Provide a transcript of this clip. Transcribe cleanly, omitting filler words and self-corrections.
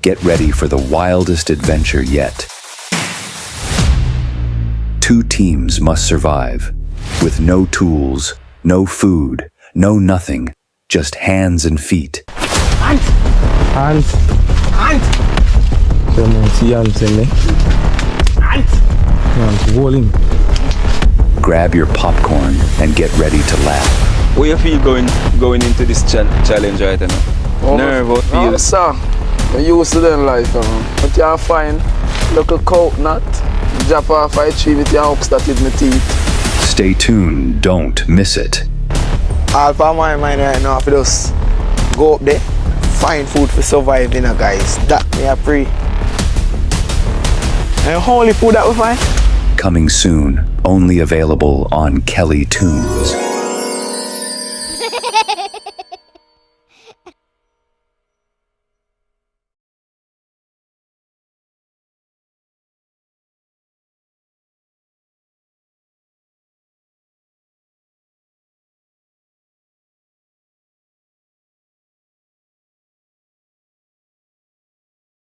Get ready for the wildest adventure yet. 2 teams must survive, with no tools, no food, no nothing, just hands and feet. Ant. See ants in there. Ants rolling. Grab your popcorn and get ready to laugh. What you feel going into this challenge right now? Nervous, feel? No, sir. I'm used to them life, but you find look a coconut, drop off a tree with your hooks that in my teeth. Stay tuned, don't miss it. All for my mind right now, if you just go up there, find food for surviving, guys. That me a pray. And only food that we find? Coming soon, only available on Kelly Tunes.